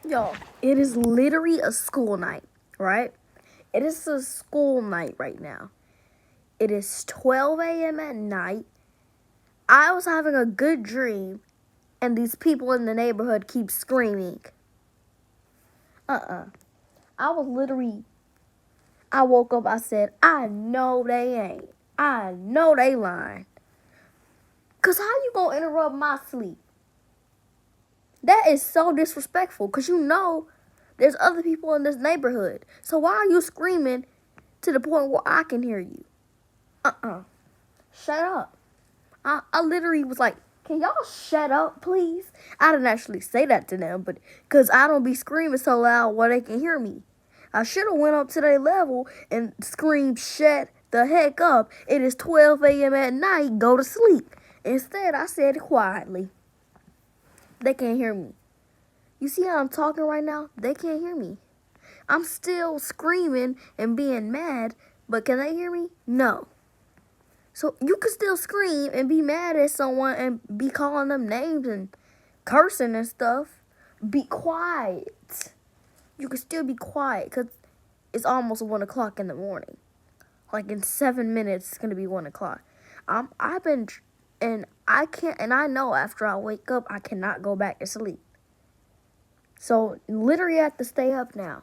Y'all, it is literally a school night, right? It is a school night right now. It is 12 a.m. at night. I was having a good dream, and these people in the neighborhood keep screaming. Uh-uh. I was literally, I woke up, I said, I know they ain't. I know they lying. Because how you gonna interrupt my sleep? That is so disrespectful, because you know there's other people in this neighborhood. So why are you screaming to the point where I can hear you? Uh-uh. Shut up. I literally was like, can y'all shut up, please? I didn't actually say that to them, but because I don't be screaming so loud where they can hear me. I should have went up to their level and screamed, shut the heck up. It is 12 a.m. at night. Go to sleep. Instead, I said it quietly. They can't hear me. You see how I'm talking right now? They can't hear me. I'm still screaming and being mad, but can they hear me? No. So you can still scream and be mad at someone and be calling them names and cursing and stuff. Be quiet. You can still be quiet because it's almost 1 o'clock in the morning. Like in 7 minutes, it's gonna be 1 o'clock. I've been, and I can't, and I know after I wake up, I cannot go back to sleep. So literally, I have to stay up now.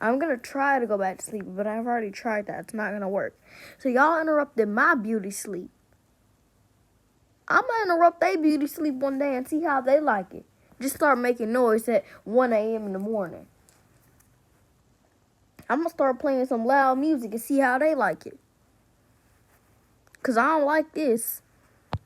I'm gonna try to go back to sleep, but I've already tried that. It's not gonna work. So y'all interrupted my beauty sleep. I'm gonna interrupt their beauty sleep one day and see how they like it. Just start making noise at 1 a.m. in the morning. I'm gonna start playing some loud music and see how they like it. Cause I don't like this.